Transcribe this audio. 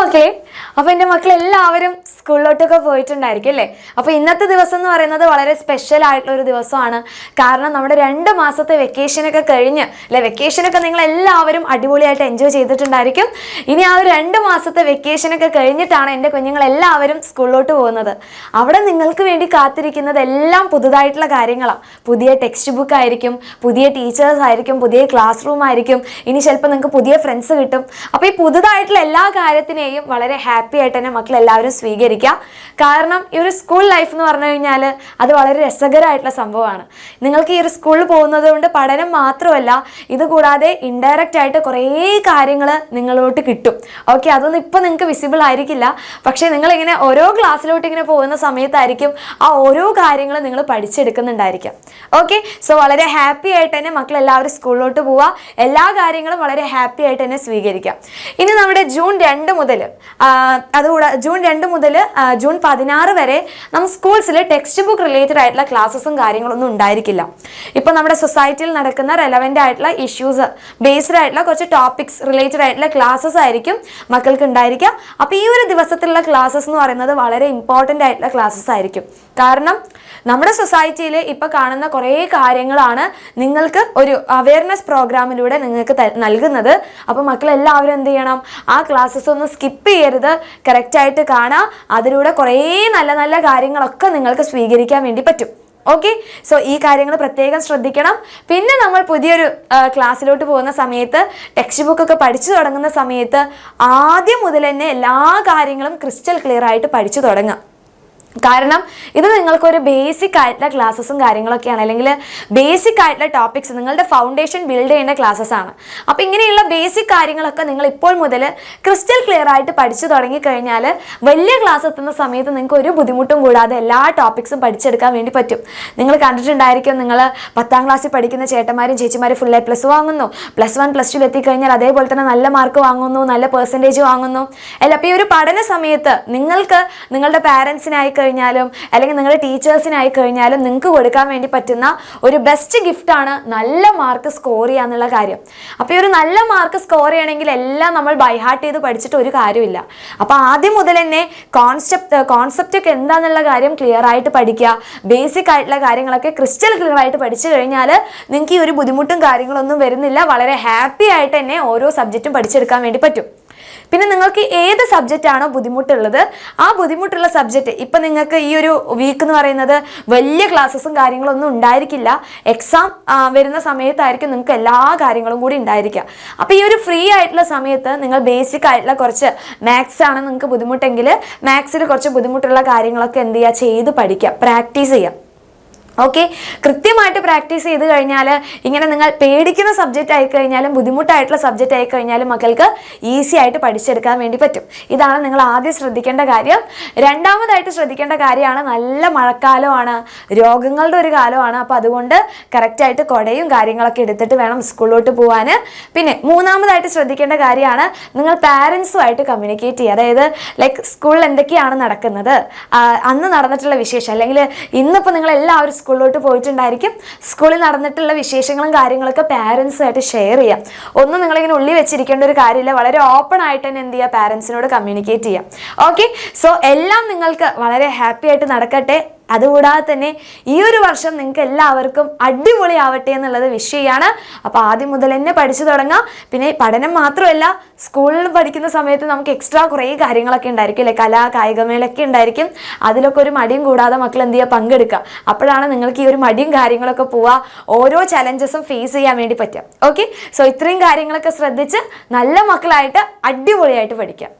മക്കളെ, അപ്പോൾ എൻ്റെ മക്കളെല്ലാവരും സ്കൂളിലോട്ടൊക്കെ പോയിട്ടുണ്ടായിരിക്കും അല്ലേ? അപ്പോൾ ഇന്നത്തെ ദിവസം എന്ന് പറയുന്നത് വളരെ സ്പെഷ്യൽ ആയിട്ടുള്ള ഒരു ദിവസമാണ്. കാരണം നമ്മുടെ 2 മാസത്തെ വെക്കേഷനൊക്കെ കഴിഞ്ഞ് അല്ലെ, വെക്കേഷനൊക്കെ നിങ്ങൾ എല്ലാവരും അടിപൊളിയായിട്ട് എൻജോയ് ചെയ്തിട്ടുണ്ടായിരിക്കും. ഇനി ആ ഒരു 2 മാസത്തെ വെക്കേഷനൊക്കെ കഴിഞ്ഞിട്ടാണ് എൻ്റെ കുഞ്ഞുങ്ങളെല്ലാവരും സ്കൂളിലോട്ട് പോകുന്നത്. അവിടെ നിങ്ങൾക്ക് വേണ്ടി കാത്തിരിക്കുന്നത് എല്ലാം പുതുതായിട്ടുള്ള കാര്യങ്ങളാണ്. പുതിയ ടെക്സ്റ്റ് ബുക്ക് ആയിരിക്കും, പുതിയ ടീച്ചേഴ്സ് ആയിരിക്കും, പുതിയ ക്ലാസ് റൂം ആയിരിക്കും, ഇനി ചിലപ്പോൾ നിങ്ങൾക്ക് പുതിയ ഫ്രണ്ട്സ് കിട്ടും. അപ്പോൾ ഈ പുതുതായിട്ടുള്ള എല്ലാ കാര്യത്തിനെയും വളരെ ഹാപ്പി ആയിട്ട് തന്നെ മക്കളെല്ലാവരും സ്വീകരിക്കുക. കാരണം ഈ ഒരു സ്കൂൾ ലൈഫ് എന്ന് പറഞ്ഞു കഴിഞ്ഞാൽ അത് വളരെ രസകരമായിട്ടുള്ള സംഭവമാണ്. നിങ്ങൾക്ക് ഈ ഒരു സ്കൂളിൽ പോകുന്നത് കൊണ്ട് പഠനം മാത്രമല്ല, ഇത് കൂടാതെ ഇൻഡയറക്റ്റ് ആയിട്ട് കുറേ കാര്യങ്ങൾ നിങ്ങളോട്ട് കിട്ടും. ഓക്കെ, അതൊന്നും ഇപ്പോൾ നിങ്ങൾക്ക് വിസിബിൾ ആയിരിക്കില്ല. പക്ഷേ നിങ്ങളിങ്ങനെ ഓരോ ക്ലാസ്സിലോട്ട് ഇങ്ങനെ പോകുന്ന സമയത്തായിരിക്കും ആ ഓരോ കാര്യങ്ങളും നിങ്ങൾ പഠിച്ചെടുക്കുന്നുണ്ടായിരിക്കും. ഓക്കെ, സോ വളരെ ഹാപ്പി ആയിട്ട് തന്നെ മക്കളെല്ലാവരും സ്കൂളിലോട്ട് പോവുക. എല്ലാ കാര്യങ്ങളും വളരെ ഹാപ്പി ആയിട്ട് തന്നെ സ്വീകരിക്കാം. ഇനി നമ്മുടെ ജൂൺ 2 മുതൽ അതുകൂടാതെ ജൂൺ 2 മുതൽ ജൂൺ 16 വരെ നമ്മൾ സ്കൂൾസിൽ ടെക്സ്റ്റ് ബുക്ക് റിലേറ്റഡ് ആയിട്ടുള്ള ക്ലാസ്സസും കാര്യങ്ങളൊന്നും ഉണ്ടായിരിക്കില്ല. ഇപ്പോൾ നമ്മുടെ സൊസൈറ്റിയിൽ നടക്കുന്ന റെലവൻ്റ് ആയിട്ടുള്ള ഇഷ്യൂസ് ബേസ്ഡ് ആയിട്ടുള്ള കുറച്ച് ടോപ്പിക്സ് റിലേറ്റഡ് ആയിട്ടുള്ള ക്ലാസ്സസ് ആയിരിക്കും മക്കൾക്ക് ഉണ്ടായിരിക്കുക. അപ്പോൾ ഈ ഒരു ദിവസത്തിലുള്ള ക്ലാസ്സസ് എന്ന് പറയുന്നത് വളരെ ഇമ്പോർട്ടൻ്റ് ആയിട്ടുള്ള ക്ലാസ്സസ് ആയിരിക്കും. കാരണം നമ്മുടെ സൊസൈറ്റിയിൽ ഇപ്പോൾ കാണുന്ന കുറേ കാര്യങ്ങളാണ് നിങ്ങൾക്ക് ഒരു അവയർനെസ് പ്രോഗ്രാമിലൂടെ നിങ്ങൾക്ക് നൽകുന്നത്. അപ്പോൾ മക്കളെല്ലാവരും എന്ത് ചെയ്യണം, ആ ക്ലാസ്സസ് ഒന്ന് സ്കിപ്പ് ചെയ്യരുത്, കറക്റ്റായിട്ട് കാണാം. അതിലൂടെ കുറേ നല്ല നല്ല കാര്യങ്ങളൊക്കെ നിങ്ങൾക്ക് സ്വീകരിക്കാൻ വേണ്ടി പറ്റും. ഓക്കെ, സോ ഈ കാര്യങ്ങൾ പ്രത്യേകം ശ്രദ്ധിക്കണം. പിന്നെ നമ്മൾ പുതിയൊരു ക്ലാസ്സിലോട്ട് പോകുന്ന സമയത്ത് ടെക്സ്റ്റ് ബുക്കൊക്കെ പഠിച്ചു തുടങ്ങുന്ന സമയത്ത് ആദ്യം മുതൽ തന്നെ എല്ലാ കാര്യങ്ങളും ക്രിസ്റ്റൽ ക്ലിയർ ആയിട്ട് പഠിച്ചു തുടങ്ങാം. കാരണം ഇത് നിങ്ങൾക്കൊരു ബേസിക് ആയിട്ടുള്ള ക്ലാസ്സസും കാര്യങ്ങളൊക്കെയാണ്, അല്ലെങ്കിൽ ബേസിക് ആയിട്ടുള്ള ടോപ്പിക്സ് നിങ്ങളുടെ ഫൗണ്ടേഷൻ ബിൽഡ് ചെയ്യേണ്ട ക്ലാസ്സസ് ആണ്. അപ്പോൾ ഇങ്ങനെയുള്ള ബേസിക് കാര്യങ്ങളൊക്കെ നിങ്ങൾ ഇപ്പോൾ മുതൽ ക്രിസ്റ്റൽ ക്ലിയർ ആയിട്ട് പഠിച്ചു തുടങ്ങിക്കഴിഞ്ഞാൽ വലിയ ക്ലാസ് എത്തുന്ന സമയത്ത് നിങ്ങൾക്ക് ഒരു ബുദ്ധിമുട്ടും കൂടാതെ എല്ലാ ടോപ്പിക്സും പഠിച്ചെടുക്കാൻ വേണ്ടി പറ്റും. നിങ്ങൾ കണ്ടിട്ടുണ്ടായിരിക്കും, നിങ്ങൾ 10ാം ക്ലാസ്സിൽ പഠിക്കുന്ന ചേട്ടന്മാരും ചേച്ചിമാരും ഫുൾ A+ വാങ്ങുന്നു, +1 +2 എത്തിക്കഴിഞ്ഞാൽ അതേപോലെ തന്നെ നല്ല മാർക്ക് വാങ്ങുന്നു, നല്ല പെർസെൻറ്റേജ് വാങ്ങുന്നു അല്ല. അപ്പോൾ ഈ ഒരു പഠന സമയത്ത് നിങ്ങൾക്ക് നിങ്ങളുടെ പാരൻസിനായി കഴിഞ്ഞാലും അല്ലെങ്കിൽ നിങ്ങളുടെ ടീച്ചേഴ്സിനായി കഴിഞ്ഞാലും നിങ്ങൾക്ക് കൊടുക്കാൻ വേണ്ടി പറ്റുന്ന ഒരു ബെസ്റ്റ് ഗിഫ്റ്റാണ് നല്ല മാർക്ക് സ്കോർ ചെയ്യുക എന്നുള്ള കാര്യം. അപ്പോൾ ഈ ഒരു നല്ല മാർക്ക് സ്കോർ ചെയ്യണമെങ്കിൽ എല്ലാം നമ്മൾ ബൈഹാർട്ട് ചെയ്ത് പഠിച്ചിട്ട് ഒരു കാര്യമില്ല. അപ്പോൾ ആദ്യം മുതൽ തന്നെ കോൺസെപ്റ്റ് ഒക്കെ എന്താണെന്നുള്ള കാര്യം ക്ലിയർ ആയിട്ട് പഠിക്കുക. ബേസിക് ആയിട്ടുള്ള കാര്യങ്ങളൊക്കെ ക്രിസ്റ്റൽ ക്ലിയർ ആയിട്ട് പഠിച്ചു കഴിഞ്ഞാൽ നിങ്ങൾക്ക് ഈ ഒരു ബുദ്ധിമുട്ടും കാര്യങ്ങളൊന്നും വരുന്നില്ല. വളരെ ഹാപ്പി ആയിട്ട് തന്നെ ഓരോ സബ്ജക്റ്റും പഠിച്ചെടുക്കാൻ വേണ്ടി പറ്റും. പിന്നെ നിങ്ങൾക്ക് ഏത് സബ്ജക്റ്റാണോ ബുദ്ധിമുട്ടുള്ളത് ആ ബുദ്ധിമുട്ടുള്ള സബ്ജക്റ്റ് ഇപ്പം നിങ്ങൾക്ക് ഈ ഒരു വീക്ക് എന്ന് പറയുന്നത് വലിയ ക്ലാസ്സസും കാര്യങ്ങളൊന്നും ഉണ്ടായിരിക്കില്ല. എക്സാം വരുന്ന സമയത്തായിരിക്കും നിങ്ങൾക്ക് എല്ലാ കാര്യങ്ങളും കൂടി ഉണ്ടായിരിക്കുക. അപ്പോൾ ഈ ഒരു ഫ്രീ ആയിട്ടുള്ള സമയത്ത് നിങ്ങൾ ബേസിക് ആയിട്ടുള്ള കുറച്ച് മാത്സ് ആണ് നിങ്ങൾക്ക് ബുദ്ധിമുട്ടെങ്കിൽ മാത്സിൽ കുറച്ച് ബുദ്ധിമുട്ടുള്ള കാര്യങ്ങളൊക്കെ എന്ത് ചെയ്യുക, ചെയ്ത് പഠിക്കുക, പ്രാക്ടീസ് ചെയ്യുക. ഓക്കെ, കൃത്യമായിട്ട് പ്രാക്ടീസ് ചെയ്ത് കഴിഞ്ഞാൽ ഇങ്ങനെ നിങ്ങൾ പേടിക്കുന്ന സബ്ജക്റ്റ് ആയിക്കഴിഞ്ഞാലും ബുദ്ധിമുട്ടായിട്ടുള്ള സബ്ജക്റ്റ് ആയിക്കഴിഞ്ഞാലും മക്കൾക്ക് ഈസി ആയിട്ട് പഠിച്ചെടുക്കാൻ വേണ്ടി പറ്റും. ഇതാണ് നിങ്ങൾ ആദ്യം ശ്രദ്ധിക്കേണ്ട കാര്യം. രണ്ടാമതായിട്ട് ശ്രദ്ധിക്കേണ്ട കാര്യമാണ് നല്ല മഴക്കാലമാണ്, രോഗങ്ങളുടെ ഒരു കാലമാണ്. അപ്പോൾ അതുകൊണ്ട് കറക്റ്റായിട്ട് കുടയും കാര്യങ്ങളൊക്കെ എടുത്തിട്ട് വേണം സ്കൂളിലോട്ട് പോകാൻ. പിന്നെ മൂന്നാമതായിട്ട് ശ്രദ്ധിക്കേണ്ട കാര്യമാണ് നിങ്ങൾ പാരൻസുമായിട്ട് കമ്മ്യൂണിക്കേറ്റ് ചെയ്യുക. അതായത് ലൈക്ക് സ്കൂളിൽ എന്തൊക്കെയാണ് നടക്കുന്നത്, അന്ന് നടന്നിട്ടുള്ള വിശേഷം, അല്ലെങ്കിൽ ഇന്നിപ്പോൾ നിങ്ങളെല്ലാവരും സ്കൂളിലോട്ട് പോയിട്ടുണ്ടായിരിക്കും, സ്കൂളിൽ നടന്നിട്ടുള്ള വിശേഷങ്ങളും കാര്യങ്ങളൊക്കെ പാരൻസുമായിട്ട് ഷെയർ ചെയ്യാം. ഒന്നും നിങ്ങളിങ്ങനെ ഉള്ളിൽ വെച്ചിരിക്കേണ്ട ഒരു കാര്യമില്ല. വളരെ ഓപ്പൺ ആയിട്ട് തന്നെ എന്ത് ചെയ്യുക, പാരൻസിനോട് കമ്മ്യൂണിക്കേറ്റ് ചെയ്യാം. ഓക്കെ, സോ എല്ലാം നിങ്ങൾക്ക് വളരെ ഹാപ്പി ആയിട്ട് നടക്കട്ടെ. അതുകൂടാതെ തന്നെ ഈ ഒരു വർഷം നിങ്ങൾക്ക് എല്ലാവർക്കും അടിപൊളിയാവട്ടെ എന്നുള്ളത് വിഷ് ചെയ്യാണ്. അപ്പോൾ ആദ്യം മുതൽ തന്നെ പഠിച്ചു തുടങ്ങാം. പിന്നെ പഠനം മാത്രമല്ല, സ്കൂളിൽ പഠിക്കുന്ന സമയത്ത് നമുക്ക് എക്സ്ട്രാ കുറേ കാര്യങ്ങളൊക്കെ ഉണ്ടായിരിക്കും അല്ലേ, കലാ കായികമേളൊക്കെ ഉണ്ടായിരിക്കും. അതിലൊക്കെ ഒരു മടിയും കൂടാതെ മക്കൾ എന്ത് ചെയ്യുക, പങ്കെടുക്കുക. അപ്പോഴാണ് നിങ്ങൾക്ക് ഈ ഒരു മടിയും കാര്യങ്ങളൊക്കെ പോവുക, ഓരോ ചലഞ്ചസും ഫേസ് ചെയ്യാൻ വേണ്ടി പറ്റുക. ഓക്കെ, സോ ഇത്രയും കാര്യങ്ങളൊക്കെ ശ്രദ്ധിച്ച് നല്ല മക്കളായിട്ട് അടിപൊളിയായിട്ട് പഠിക്കുക.